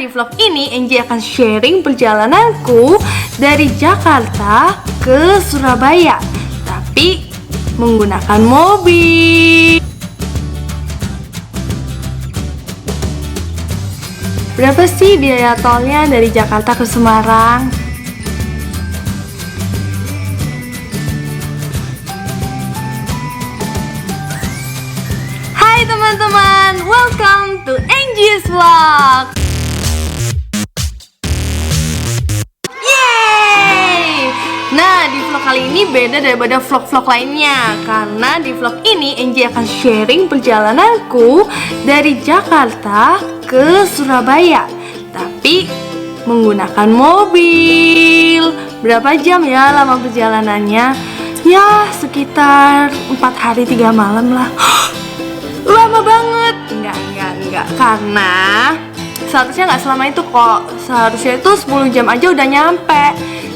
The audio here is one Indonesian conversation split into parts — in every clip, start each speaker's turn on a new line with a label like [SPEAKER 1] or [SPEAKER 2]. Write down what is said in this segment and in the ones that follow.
[SPEAKER 1] Di vlog ini Angie akan sharing perjalananku dari Jakarta ke Surabaya, tapi menggunakan mobil. Berapa sih biaya tolnya dari Jakarta ke Semarang? Hai teman-teman, welcome to Angie's Vlog. Nah, di vlog kali ini beda daripada vlog-vlog lainnya, karena di vlog ini Angie akan sharing perjalananku dari Jakarta ke Surabaya, tapi menggunakan mobil. Berapa jam ya lama perjalanannya? Ya, sekitar 4 hari 3 malam lah. Lama banget. Enggak, karena seharusnya nggak selama itu kok. Seharusnya itu 10 jam aja udah nyampe.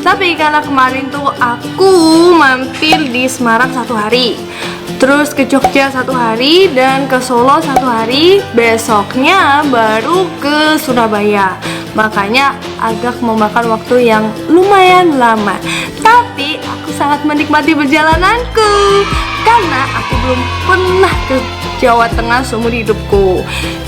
[SPEAKER 1] Tapi karena kemarin tuh aku mampir di Semarang 1 hari, terus ke Jogja 1 hari, dan ke Solo 1 hari. Besoknya baru ke Surabaya. Makanya agak memakan waktu yang lumayan lama. Tapi aku sangat menikmati perjalananku, karena aku belum pernah ke Jawa Tengah seumur hidupku.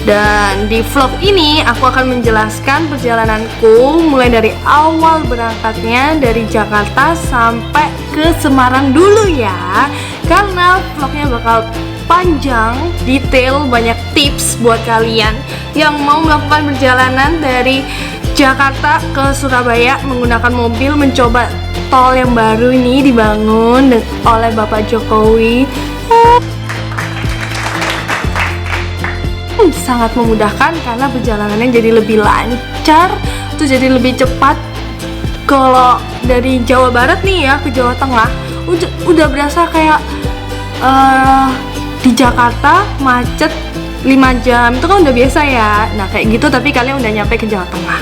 [SPEAKER 1] Dan di vlog ini aku akan menjelaskan perjalananku mulai dari awal berangkatnya dari Jakarta sampai ke Semarang dulu ya. Karena vlognya bakal panjang, detail, banyak tips buat kalian yang mau melakukan perjalanan dari Jakarta ke Surabaya menggunakan mobil, mencoba tol yang baru ini dibangun oleh Bapak Jokowi. Sangat memudahkan karena perjalanannya jadi lebih lancar, tuh jadi lebih cepat. Kalau dari Jawa Barat nih ya ke Jawa Tengah udah berasa kayak di Jakarta macet 5 jam, itu kan udah biasa ya. Nah kayak gitu, tapi kalian udah nyampe ke Jawa Tengah.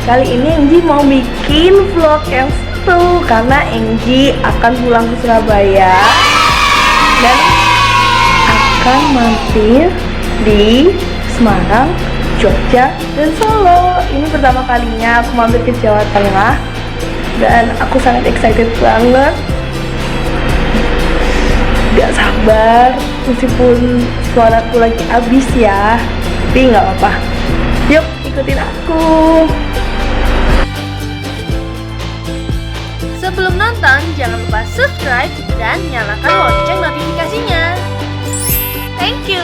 [SPEAKER 1] Kali ini Angie mau bikin vlog yang seru karena Angie akan pulang ke Surabaya dan akan mampir di Semarang, Jogja, dan Solo. Ini pertama kalinya aku mampir ke Jawa Tengah dan aku sangat excited banget. Gak sabar, meskipun suaraku lagi habis ya, tapi gak apa-apa. Yuk ikutin aku. Sebelum nonton, jangan lupa subscribe dan nyalakan lonceng notifikasinya. Thank you.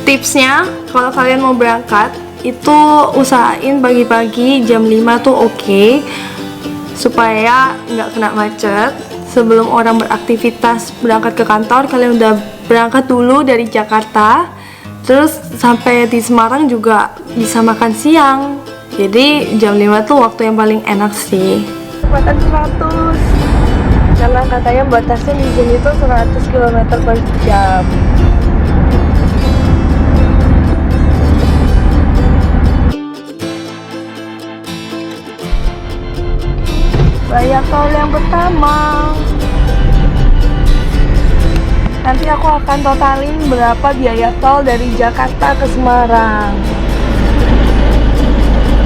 [SPEAKER 1] Tipsnya, kalau kalian mau berangkat itu usahain pagi-pagi jam 5 tuh oke, supaya nggak kena macet. Sebelum orang beraktivitas berangkat ke kantor, kalian udah berangkat dulu dari Jakarta, terus sampai di Semarang juga bisa makan siang. Jadi jam 5 tuh waktu yang paling enak sih. Kecepatan 100, karena katanya batasnya di sini tuh 100 km per jam. Bayar tol yang pertama. Nanti aku akan totalin berapa biaya tol dari Jakarta ke Semarang.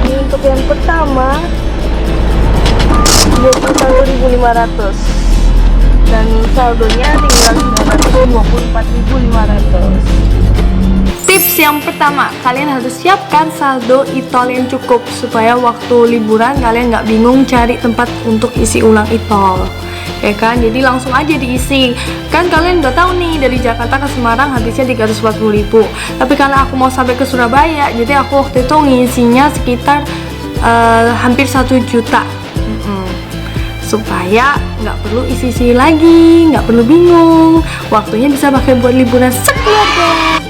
[SPEAKER 1] Ini untuk yang pertama 21.500 dan saldonya tinggal 924.500. Tips yang pertama, kalian harus siapkan saldo e-tol yang cukup supaya waktu liburan kalian nggak bingung cari tempat untuk isi ulang e-tol, ya kan? Jadi langsung aja diisi. Kan kalian udah tahu nih dari Jakarta ke Semarang habisnya 340.000. Tapi karena aku mau sampai ke Surabaya, jadi aku waktu itu ngisinya sekitar hampir 1 juta. Supaya nggak perlu isi-isi lagi, nggak perlu bingung. Waktunya bisa pakai buat liburan sekeluarga.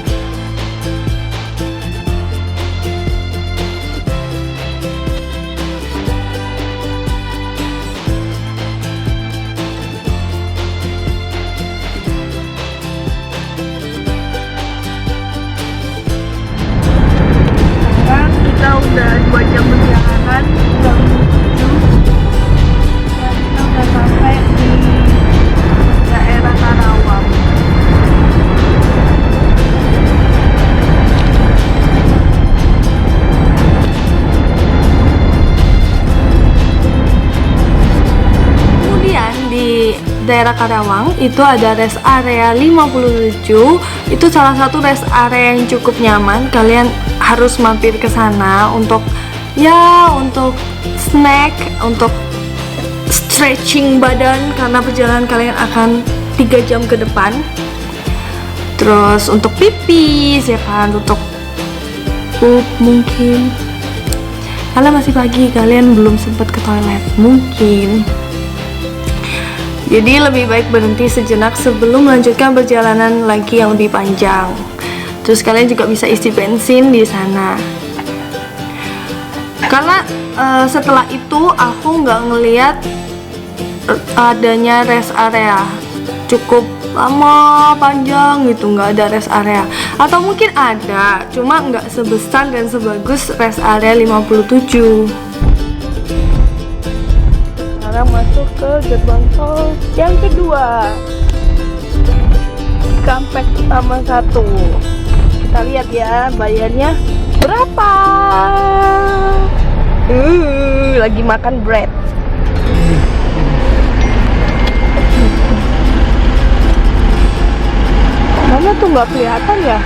[SPEAKER 1] daerah Karawang itu ada rest area 57. Itu salah satu rest area yang cukup nyaman. Kalian harus mampir ke sana untuk snack, untuk stretching badan karena perjalanan kalian akan 3 jam ke depan. Terus untuk pipis ya kan, untuk pup mungkin. Karena masih pagi, kalian belum sempat ke toilet mungkin. Jadi lebih baik berhenti sejenak sebelum melanjutkan perjalanan lagi yang lebih panjang. Terus kalian juga bisa isi bensin di sana. Karena setelah itu aku nggak ngeliat adanya rest area cukup lama panjang gitu, nggak ada rest area. Atau mungkin ada, cuma nggak sebesar dan sebagus rest area 57. Sekarang masuk ke gerbang tol yang kedua, Cikampek Utama 1. Kita lihat ya bayarnya berapa. Lagi makan bread. Mana tuh nggak kelihatan ya?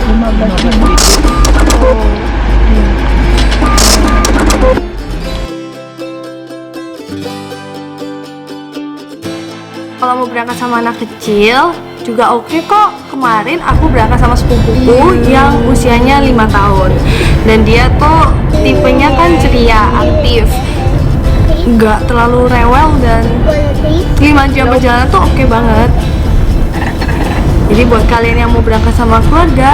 [SPEAKER 1] 15.000. Oh. Kalau mau berangkat sama anak kecil juga oke kok. Kemarin aku berangkat sama sepupuku yang usianya 5 tahun dan dia tuh tipenya kan ceria, aktif, nggak terlalu rewel, dan 5 jam perjalanan tuh oke banget. Jadi buat kalian yang mau berangkat sama keluarga,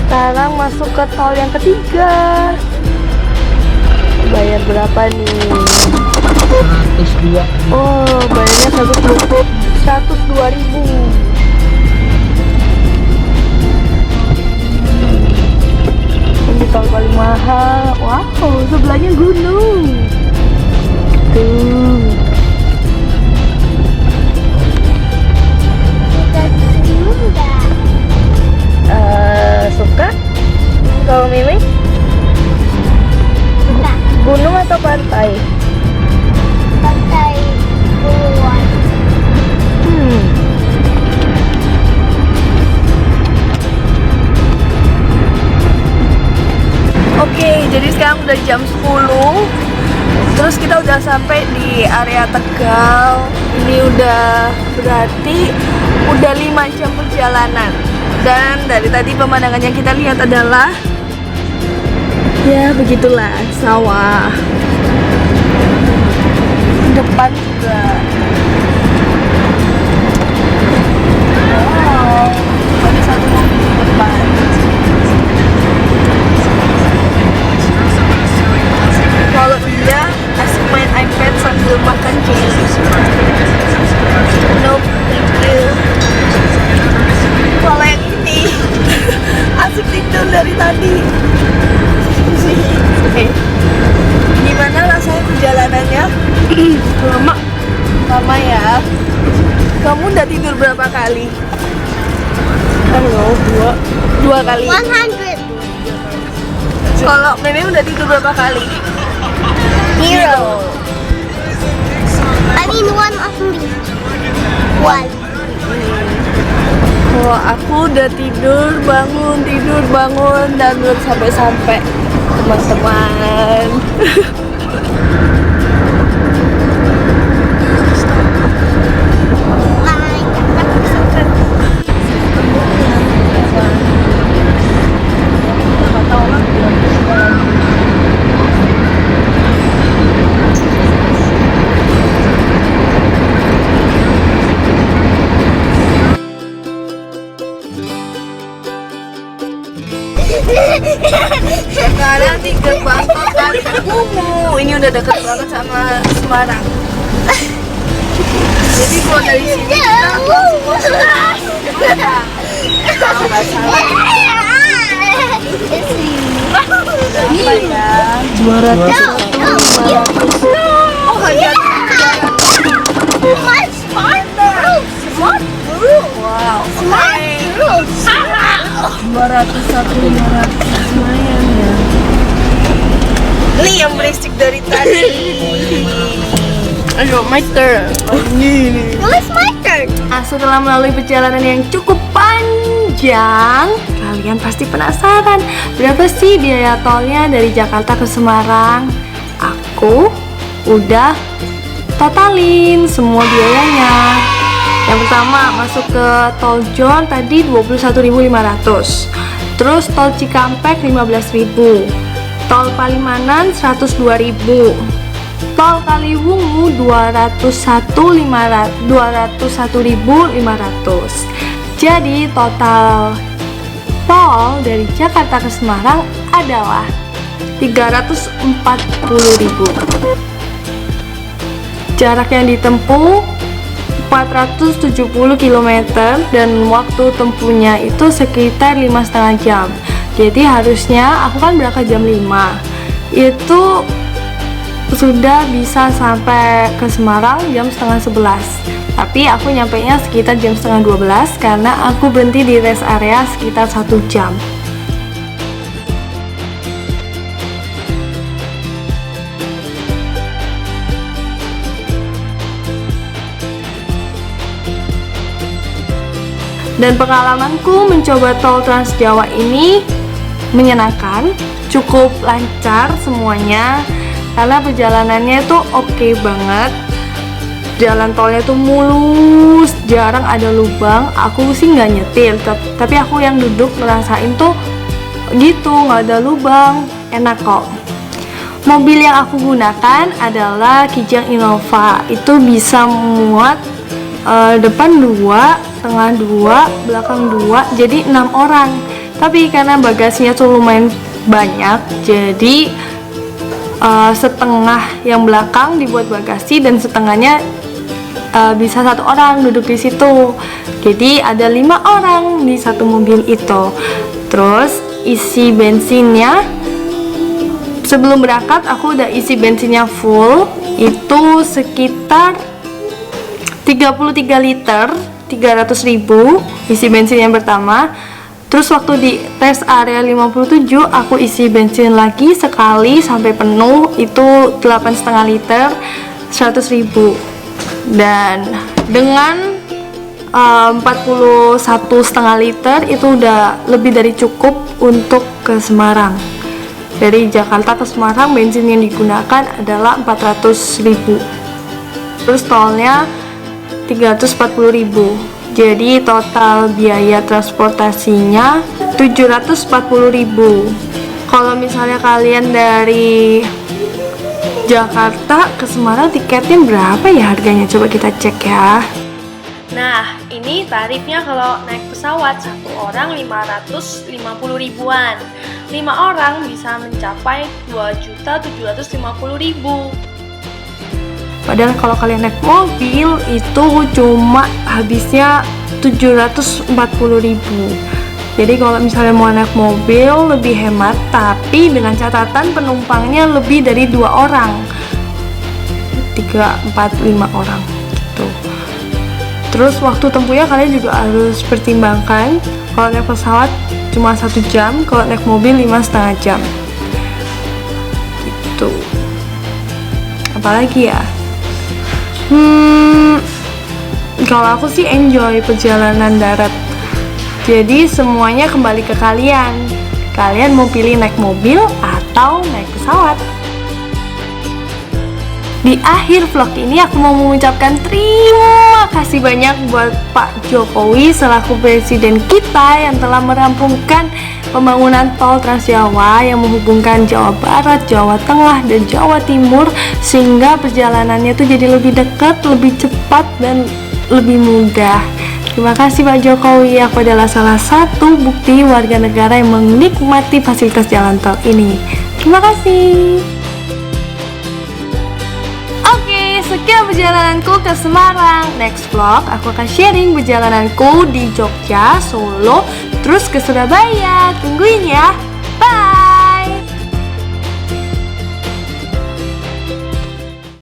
[SPEAKER 1] sekarang masuk ke tol yang ketiga. Bayar berapa nih?
[SPEAKER 2] 102.
[SPEAKER 1] Oh, bayarnya 102.000. Ini tol paling mahal. Wow, sebelahnya gunung. Tuh. Suka? Kalau Mimi? Gunung atau pantai?
[SPEAKER 3] Pantai Buluan.
[SPEAKER 1] Oke, jadi sekarang udah jam 10. Terus kita udah sampai di area Tegal. Ini udah berarti udah 5 jam perjalanan. Dan dari tadi pemandangan yang kita lihat adalah ya begitulah, sawah. Depan juga. Wow, ada satu mobil di depan. Kalau dia asik main iPad sambil makan cake. Nope, thank you. Kalau yang ini asik tidur dari tadi. Oke. Gimana rasanya perjalanannya? Lama ya. Kamu udah tidur berapa kali? Dua kali.
[SPEAKER 3] 100.
[SPEAKER 1] Kalau Meme udah tidur berapa kali?
[SPEAKER 3] 0. I mean 1 only. 1.
[SPEAKER 1] Kalau aku udah tidur bangun dan belum sampai teman-teman. Sekarang di gerbang tol Kali Ungu. Ini udah deket banget sama Semarang. Jadi kalau dari sini kita langsung ke Semarang. Kalau nggak salah berapa ya? 200. Oh, hanya 200.
[SPEAKER 3] Smart bro.
[SPEAKER 1] Wow.
[SPEAKER 3] Smart bro.
[SPEAKER 1] 201, 500 lumayan ya. Ini yang berisik dari tadi. Ayo, my turn.
[SPEAKER 3] No, it's my turn.
[SPEAKER 1] Nah, setelah melalui perjalanan yang cukup panjang, kalian pasti penasaran berapa sih biaya tolnya dari Jakarta ke Semarang? Aku udah totalin semua biayanya. Yang pertama masuk ke tol Jon tadi 21.500. Terus tol Cikampek 15.000. Tol Palimanan 102.000. Tol Kaliwungu 201.500. Jadi total tol dari Jakarta ke Semarang adalah 340.000. Jarak yang ditempuh 470 km dan waktu tempuhnya itu sekitar 5,5 jam. Jadi harusnya aku kan berangkat jam 5. Itu sudah bisa sampai ke Semarang jam setengah 11. Tapi aku nyampainya sekitar jam setengah 12 karena aku berhenti di rest area sekitar 1 jam. Dan pengalamanku mencoba tol Trans Jawa ini menyenangkan, cukup lancar semuanya karena perjalanannya tuh oke banget. Jalan tolnya tuh mulus, jarang ada lubang. Aku sih nggak nyetir, tapi aku yang duduk ngerasain tuh gitu, nggak ada lubang, enak kok. Mobil yang aku gunakan adalah Kijang Innova. Itu bisa muat depan 2, tengah 2, belakang 2, jadi 6 orang. Tapi karena bagasinya tuh lumayan banyak, jadi setengah yang belakang dibuat bagasi dan setengahnya bisa 1 orang duduk di situ. Jadi ada 5 orang di satu mobil itu. Terus isi bensinnya, sebelum berangkat aku udah isi bensinnya full, itu sekitar 33 liter, 300.000 isi bensin yang pertama. Terus waktu di tes area 57 aku isi bensin lagi sekali sampai penuh, itu 8,5 liter, 100.000. Dan dengan 41,5 liter itu udah lebih dari cukup untuk ke Semarang. Dari Jakarta ke Semarang bensin yang digunakan adalah 400.000. Terus tolnya 340.000. Jadi total biaya transportasinya 740.000. Kalau misalnya kalian dari Jakarta ke Semarang tiketnya berapa ya harganya? Coba kita cek ya. Nah, ini tarifnya kalau naik pesawat 1 orang 550 ribuan. 5 orang bisa mencapai 2.750.000. Padahal kalau kalian naik mobil itu cuma habisnya 740.000. Jadi kalau misalnya mau naik mobil lebih hemat, tapi dengan catatan penumpangnya lebih dari 2 orang, 3, 4, 5 orang gitu. Terus waktu tempuhnya kalian juga harus pertimbangkan. Kalau naik pesawat cuma 1 jam, kalau naik mobil 5,5 jam gitu. Apalagi ya, kalau aku sih enjoy perjalanan darat. Jadi semuanya kembali ke kalian. Kalian mau pilih naik mobil atau naik pesawat? Di akhir vlog ini aku mau mengucapkan terima kasih banyak buat Pak Jokowi selaku presiden kita yang telah merampungkan pembangunan tol Trans Jawa yang menghubungkan Jawa Barat, Jawa Tengah, dan Jawa Timur, sehingga perjalanannya itu jadi lebih dekat, lebih cepat, dan lebih mudah. Terima kasih Pak Jokowi, aku adalah salah satu bukti warga negara yang menikmati fasilitas jalan tol ini. Terima kasih. Oke, sekian perjalananku ke Semarang. Next vlog aku akan sharing perjalananku di Jogja, Solo, terus ke Surabaya. Tunggu ya.